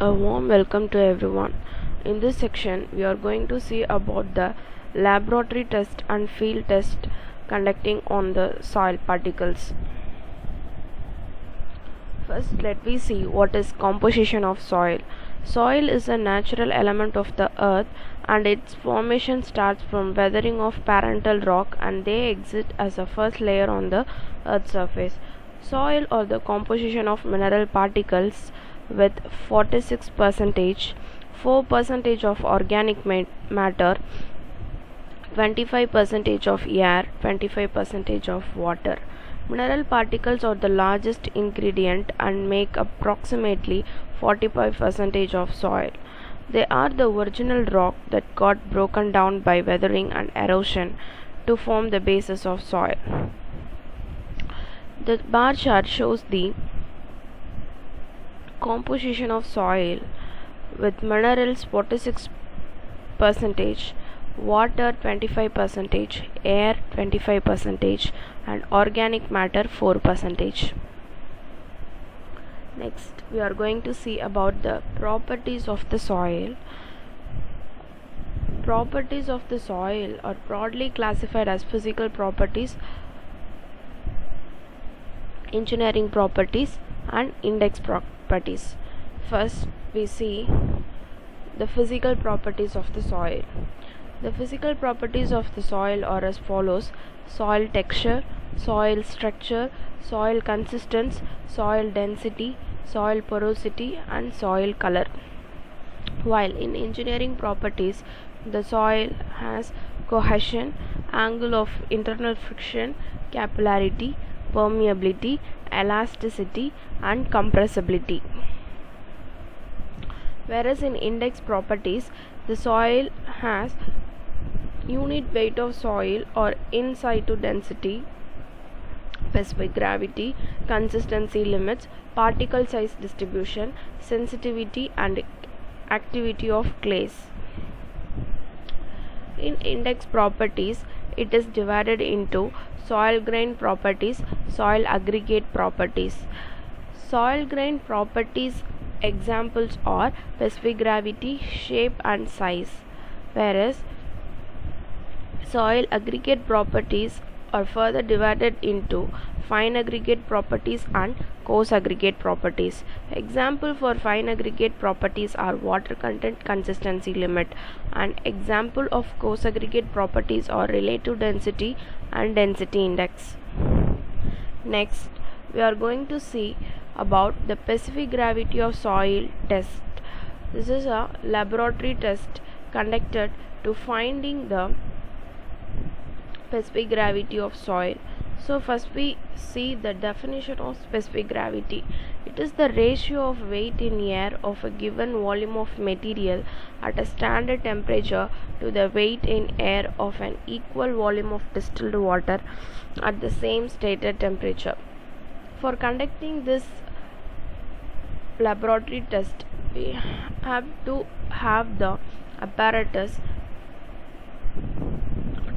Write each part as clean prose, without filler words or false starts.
A warm welcome to everyone. In this section, we are going to see about the laboratory test and field test conducting on the soil particles. First, let me see what is composition of soil. Soil is a natural element of the earth and its formation starts from weathering of parental rock and they exist as a first layer on the earth's surface. Soil or the composition of mineral particles with 46%, 4% of organic matter, 25% of air, 25% of water. Mineral particles are the largest ingredient and make approximately 45% of soil. They are the original rock that got broken down by weathering and erosion to form the basis of soil. The bar chart shows the composition of soil with minerals 46%, water 25%, air 25%, and organic matter 4%. Next, we are going to see about the properties of the soil. Properties of the soil are broadly classified as physical properties, engineering properties, and index properties. First, we see the physical properties of the soil. The physical properties of the soil are as follows: soil texture, soil structure, soil consistence, soil density, soil porosity, and soil color. While in engineering properties, the soil has cohesion, angle of internal friction, capillarity, permeability, elasticity, and compressibility. Whereas in index properties, the soil has unit weight of soil or in situ density, specific gravity, consistency limits, particle size distribution, sensitivity, and activity of clays. In index properties, it is divided into soil grain properties, soil aggregate properties. Soil grain properties examples are specific gravity, shape, and size, whereas soil aggregate properties are further divided into fine aggregate properties and coarse aggregate properties. Example for fine aggregate properties are water content, consistency limit, and example of coarse aggregate properties are relative density and density index. Next, we are going to see about the specific gravity of soil test. This is a laboratory test conducted to finding the specific gravity of soil. So first we see the definition of specific gravity. It is the ratio of weight in air of a given volume of material at a standard temperature to the weight in air of an equal volume of distilled water at the same stated temperature. For conducting this laboratory test, we have to have the apparatus,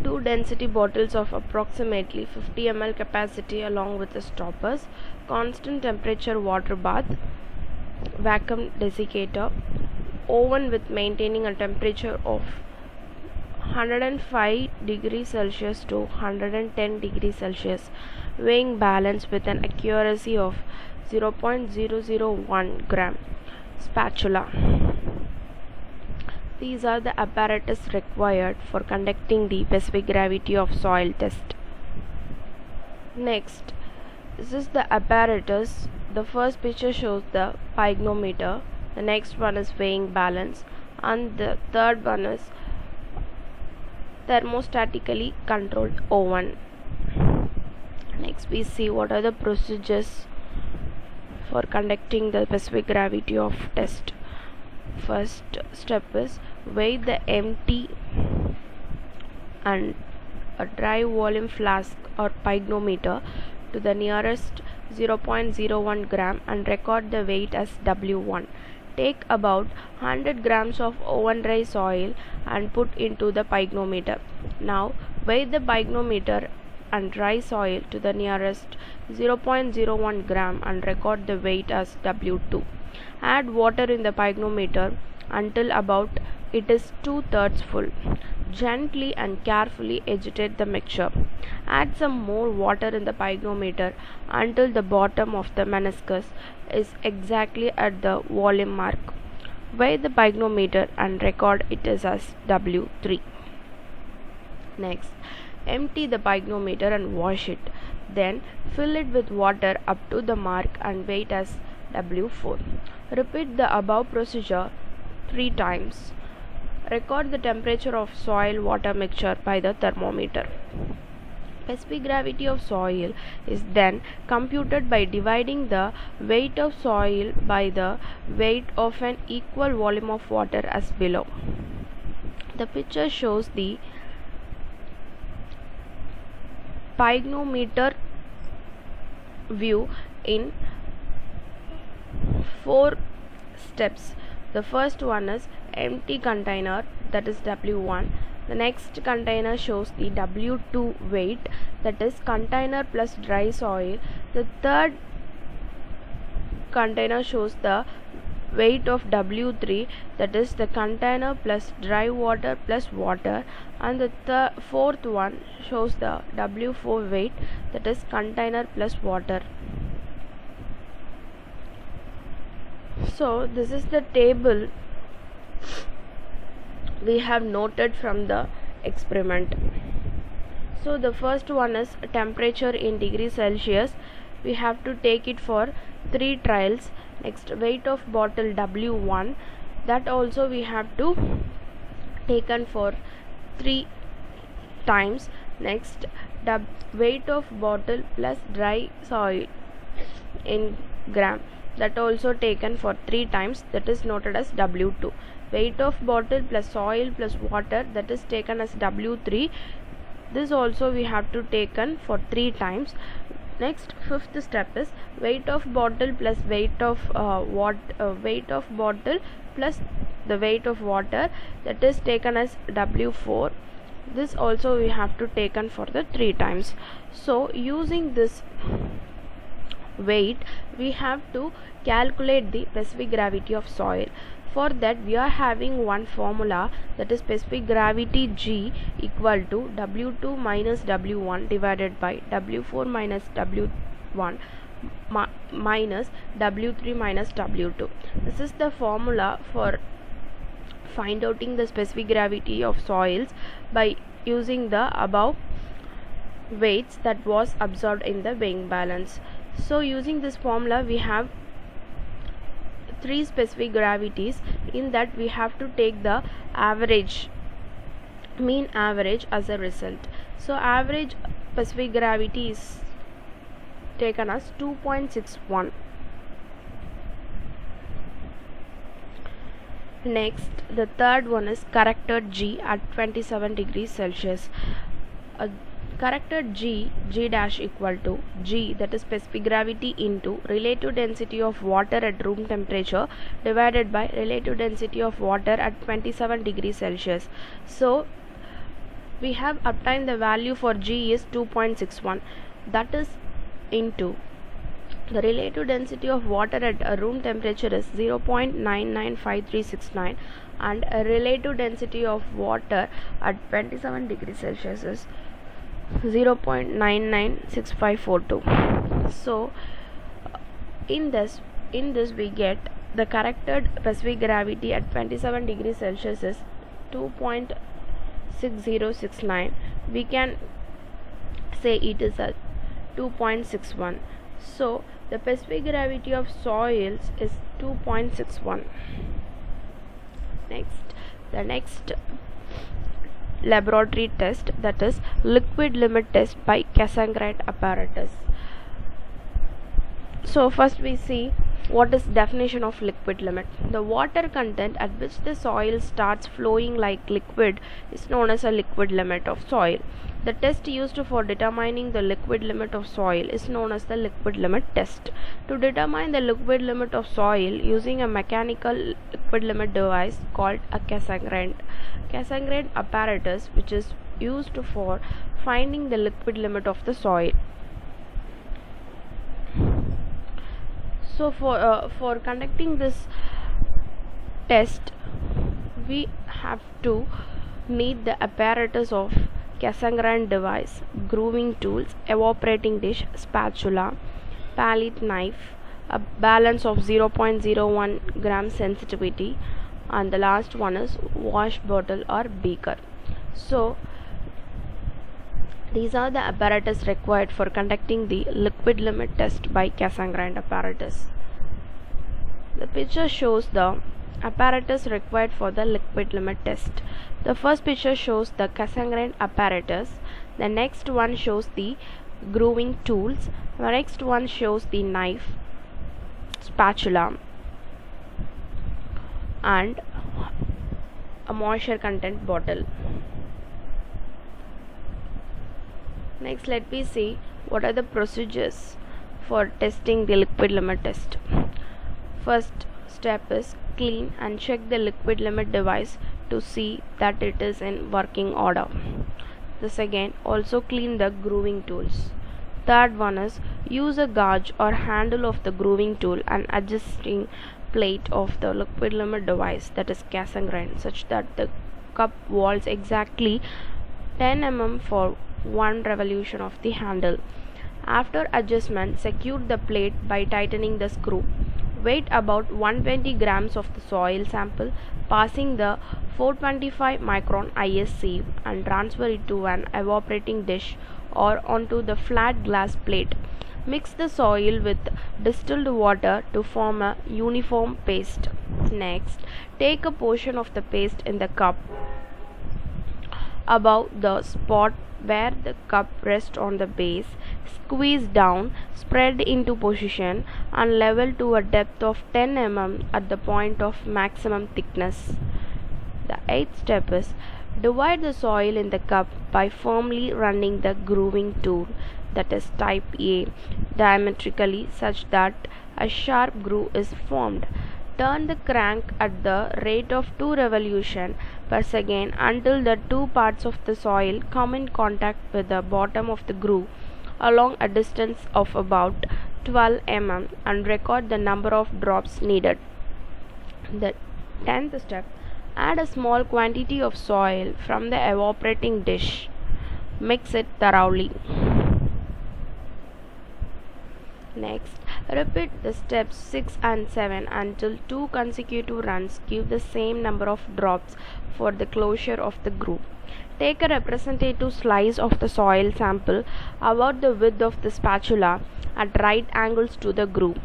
two density bottles of approximately 50 ml capacity along with the stoppers, constant temperature water bath, vacuum desiccator, oven with maintaining a temperature of 105 degrees Celsius to 110 degrees Celsius, weighing balance with an accuracy of 0.001 gram, spatula. These are the apparatus required for conducting the specific gravity of soil test. Next, this is the apparatus. The first picture shows the pygnometer, the next one is weighing balance, and the third one is thermostatically controlled oven. Next, we see what are the procedures for conducting the specific gravity of test. First step is weigh the empty and a dry volume flask or pygnometer to the nearest 0.01 gram and record the weight as W1. Take about 100 grams of oven dry soil and put into the pygnometer. Now weigh the pygnometer and dry soil to the nearest 0.01 gram and record the weight as W2. Add water in the pygometer until about it is 2/3 full. Gently and carefully agitate the mixture. Add some more water in the pygometer until the bottom of the meniscus is exactly at the volume mark. Weigh the pygometer and record it as W3. Next, empty the pygometer and wash it. Then fill it with water up to the mark and weigh it as W4. Repeat the above procedure 3 times. Record the temperature of soil water mixture by the thermometer. Specific gravity of soil is then computed by dividing the weight of soil by the weight of an equal volume of water as below. The picture shows the pygometer view in 4 steps. The first one is empty container, that is W1. The next container shows the W2 weight, that is container plus dry soil. The third container shows the weight of W3, that is the container plus dry water plus water, and the fourth one shows the W4 weight, that is container plus water. So this is the table we have noted from the experiment. So the first one is temperature in degrees Celsius. We have to take it for 3 trials. Next, weight of bottle W1, that also we have to taken for 3 times. Next, weight of bottle plus dry soil in gram, that also taken for 3 times, that is noted as W2. Weight of bottle plus soil plus water, that is taken as W3. This also we have to taken for 3 times. Next, fifth step is weight of bottle plus weight of weight of bottle plus the weight of water, that is taken as W4. This also we have to taken for the 3 times. So using this weight, we have to calculate the specific gravity of soil. For that, we are having one formula, that is specific gravity G equal to W2 minus W1 divided by W4 minus W1 minus W3 minus W2. This is the formula for find outing the specific gravity of soils by using the above weights that was observed in the weighing balance. So using this formula, we have 3 specific gravities. In that, we have to take the average, mean average as a result. So average specific gravity is taken as 2.61. Next, the third one is corrected G at 27 degrees Celsius. Corrected G dash equal to G, that is specific gravity, into relative density of water at room temperature divided by relative density of water at 27 degrees Celsius. So we have obtained the value for G is 2.61, that is into the relative density of water at a room temperature is 0.995369 and a relative density of water at 27 degrees Celsius is 0.996542. So in this we get the corrected specific gravity at 27 degrees Celsius is 2.6069. We can say it is a 2.61. So the specific gravity of soils is 2.61. The next laboratory test, that is liquid limit test by Cassegrain apparatus. So first we see what is definition of liquid limit. The water content at which the soil starts flowing like liquid is known as a liquid limit of soil. The test used for determining the liquid limit of soil is known as the liquid limit test. To determine the liquid limit of soil using a mechanical liquid limit device called a Cassegrain apparatus, which is used for finding the liquid limit of the soil. So for conducting this test, we have to need the apparatus of Cassegrain device, grooving tools, evaporating dish, spatula, palette knife, a balance of 0.01 gram sensitivity, and the last one is wash bottle or beaker. So these are the apparatus required for conducting the liquid limit test by Cassegrain apparatus. The picture shows the apparatus required for the liquid limit test. The first picture shows the Cassegrain apparatus. The next one shows the grooving tools. The next one shows the knife, spatula, and a moisture content bottle. Next, let me see what are the procedures for testing the liquid limit test. First step is clean and check the liquid limit device to see that it is in working order. The second, also clean the grooving tools. Third one is use a gauge or handle of the grooving tool and adjusting plate of the liquid limit device, that is Cassegrain, such that the cup walls exactly 10 mm for one revolution of the handle. After adjustment, secure the plate by tightening the screw. Weight about 120 grams of the soil sample, passing the 425 micron IS sieve and transfer it to an evaporating dish or onto the flat glass plate. Mix the soil with distilled water to form a uniform paste. Next, take a portion of the paste in the cup above the spot where the cup rests on the base, squeeze down, spread into position, and level to a depth of 10 mm at the point of maximum thickness. The eighth step is divide the soil in the cup by firmly running the grooving tool, that is type A, diametrically such that a sharp groove is formed. Turn the crank at the rate of 2 revolutions per second until the two parts of the soil come in contact with the bottom of the groove along a distance of about 12 mm and record the number of drops needed. The 10th step, add a small quantity of soil from the evaporating dish. Mix it thoroughly. Next, repeat the steps 6 and 7 until 2 consecutive runs give the same number of drops for the closure of the groove. Take a representative slice of the soil sample about the width of the spatula at right angles to the groove,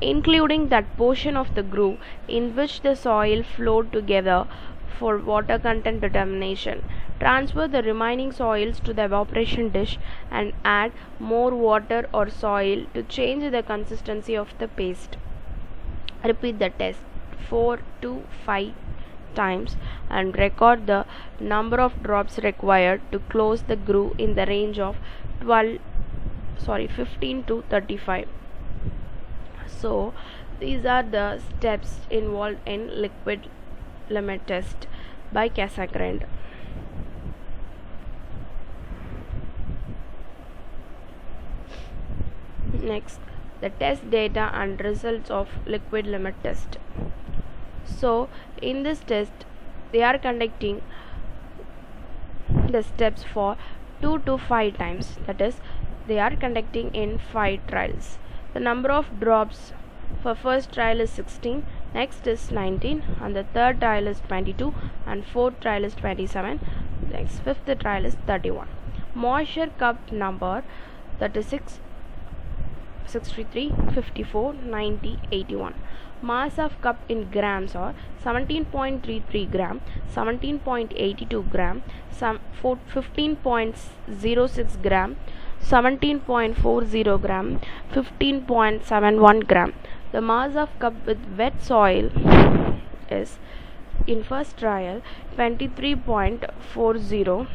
including that portion of the groove in which the soil flowed together for water content determination. Transfer the remaining soils to the evaporation dish and add more water or soil to change the consistency of the paste. Repeat the test 4 to 5 times and record the number of drops required to close the groove in the range of 15 to 35. So these are the steps involved in liquid limit test by Cassegrain. Next, the test data and results of liquid limit test. So in this test they are conducting the steps for 2 to 5 times, that is they are conducting in 5 trials. The number of drops for first trial is 16, next is 19, and the third trial is 22, and fourth trial is 27, next fifth trial is 31. Moisture cup number 36, 63, 54, 90, 81. Mass of cup in grams are 17.33 gram, 17.82 gram, 15.06 gram, 17.40 gram, 15.71 gram. The mass of cup with wet soil is in first trial 23.40,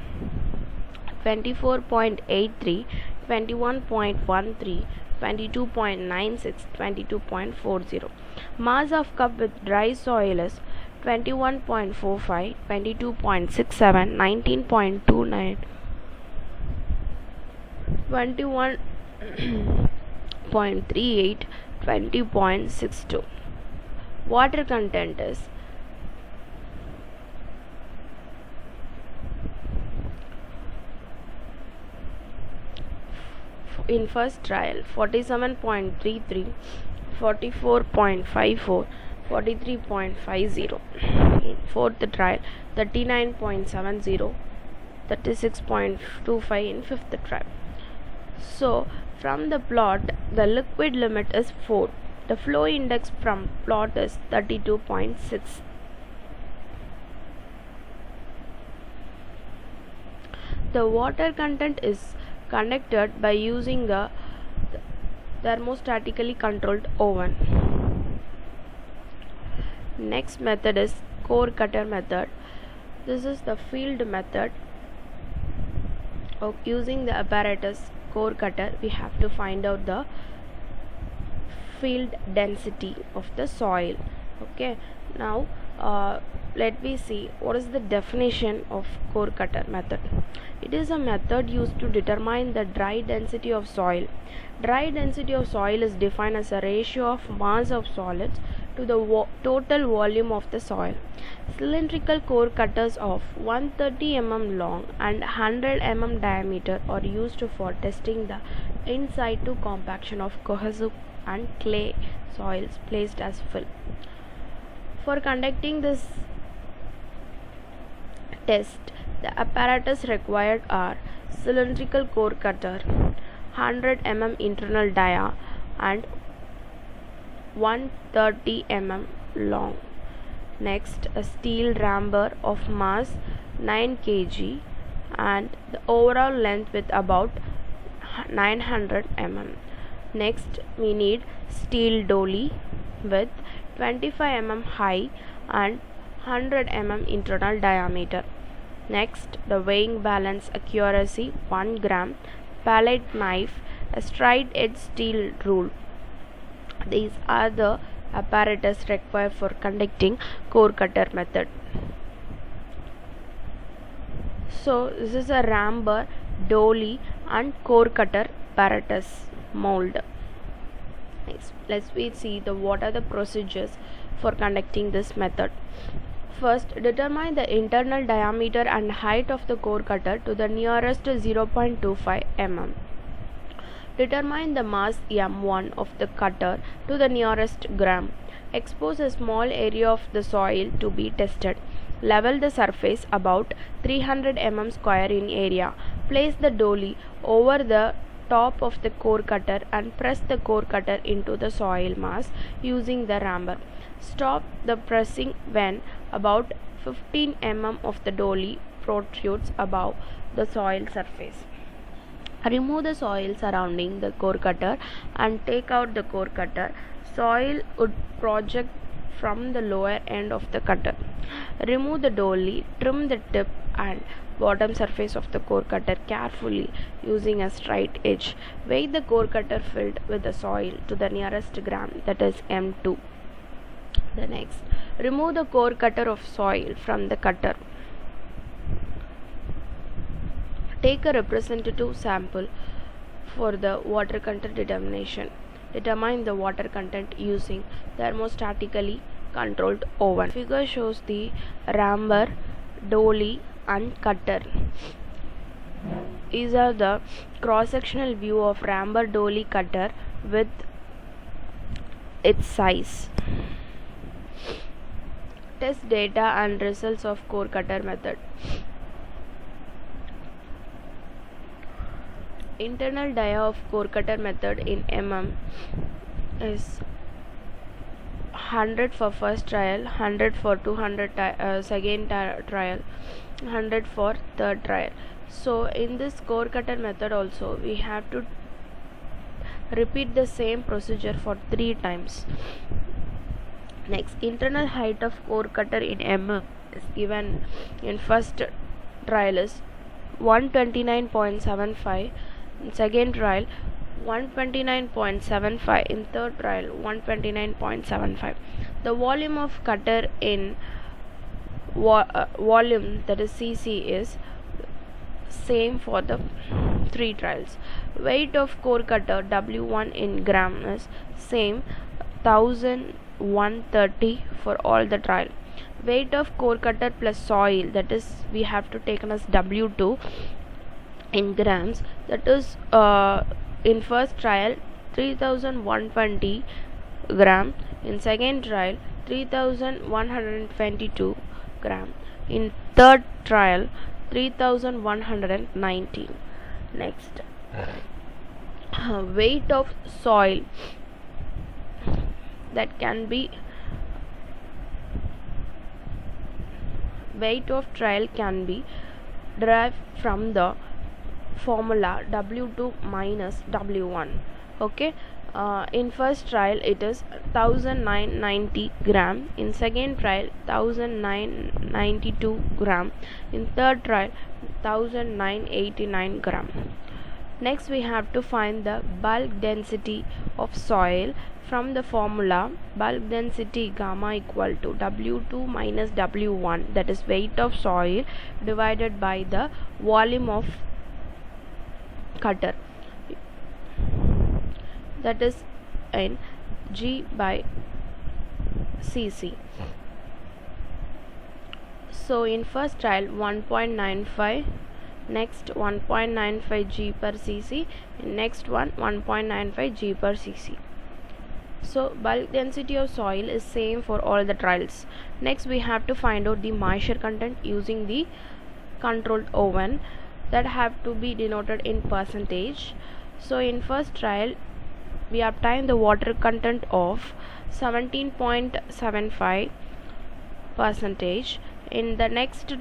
24.83, 21.13, 22.96, 22.40. Mass of cup with dry soil is 21.45, 22.67, 19.29, 21.38, 20.62. Water content is in first trial 47.33, 44.54, 43.50. In fourth trial 39.70, 36.25 in fifth trial. So from the plot, the liquid limit is 4. The flow index from plot is 32.6. The water content is conducted by using a thermostatically controlled oven. Next method is core cutter method. This is the field method. Using the apparatus core cutter, we have to find out the field density of the soil. Okay, now let me see what is the definition of core cutter method. It is a method used to determine the dry density of soil. Dry density of soil is defined as a ratio of mass of solids to the total volume of the soil. Cylindrical core cutters of 130 mm long and 100 mm diameter are used for testing the in situ compaction of cohesive and clay soils placed as fill. For conducting this test, the apparatus required are cylindrical core cutter, 100 mm internal dia and 130 mm long. Next, a steel ramper of mass 9 kg and the overall length with about 900 mm. Next, we need steel dolly with 25 mm high and 100 mm internal diameter. Next, the weighing balance accuracy 1 gram, palette knife, a straight edge steel rule. These are the apparatus required for conducting core cutter method. So this is a ramper, dolly and core cutter apparatus mold. Next, let's see what are the procedures for conducting this method. First, determine the internal diameter and height of the core cutter to the nearest 0.25 mm. Determine the mass M1 of the cutter to the nearest gram. Expose a small area of the soil to be tested. Level the surface about 300 mm square in area. Place the dolly over the top of the core cutter and press the core cutter into the soil mass using the ramper. Stop the pressing when about 15 mm of the dolly protrudes above the soil surface. Remove the soil surrounding the core cutter and take out the core cutter. Soil would project from the lower end of the cutter. Remove the dolly, trim the tip and bottom surface of the core cutter carefully using a straight edge. Weigh the core cutter filled with the soil to the nearest gram, that is M2. The next, remove the core cutter of soil from the cutter. Take a representative sample for the water content determination. Determine the water content using thermostatically controlled oven. Figure shows the ramper, dolly and cutter. These are the cross-sectional view of ramper, dolly, cutter with its size. Test data and results of core cutter method. Internal dia of core cutter method in mm is 100 for first trial, 100 for 200 second trial, 100 for third trial. So in this core cutter method also we have to repeat the same procedure for 3 times. Next, internal height of core cutter in mm is given in first trial is 129.75, in second trial 129.75, in third trial 129.75. The volume of cutter in volume, that is cc, is same for the 3 trials. Weight of core cutter W1 in gram is same 1130 for all the trial. Weight of core cutter plus soil, that is we have to take as W2 in grams, that is in first trial 3120 gram, in second trial 3122 gram, in third trial 3119. Next, weight of soil that can be weight of trial can be derived from the formula W2 minus W1. Okay, in first trial it is 1990 gram, in second trial 1992 gram, in third trial 1989 gram. Next we have to find the bulk density of soil from the formula bulk density gamma equal to W2 minus W1, that is weight of soil divided by the volume of cutter, that is in G by cc. So in first trial 1.95, next 1.95 G per cc, in next one 1.95 G per cc. So bulk density of soil is same for all the trials. Next we have to find out the moisture content using the controlled oven, that have to be denoted in percentage. So in first trial we obtain the water content of 17.75 percentage. In the next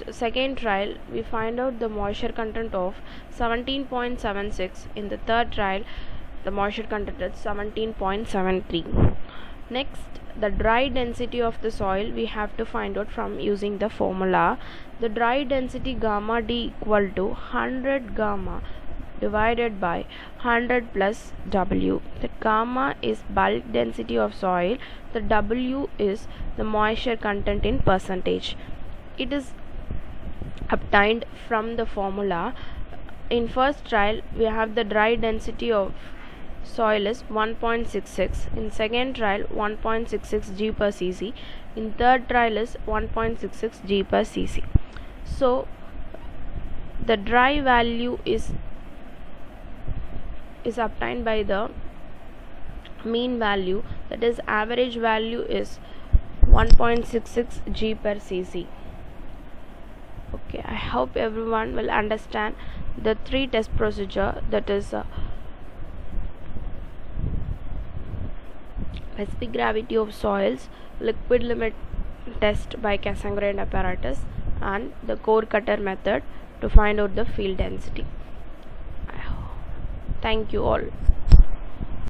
second trial we find out the moisture content of 17.76. In the third trial the moisture content is 17.73. Next, the dry density of the soil we have to find out from using the formula. The dry density gamma D equal to 100 gamma divided by 100 plus W. The gamma is bulk density of soil, the W is the moisture content in percentage. It is obtained from the formula. In first trial we have the dry density of soil is 1.66, in second trial 1.66 G per cc, in third trial is 1.66 G per cc. So the dry value is obtained by the mean value, that is average value is 1.66 G per cc. Okay, I hope everyone will understand the 3 test procedure, that is specific gravity of soils, liquid limit test by Cassegrain apparatus, and the core cutter method to find out the field density. Thank you all.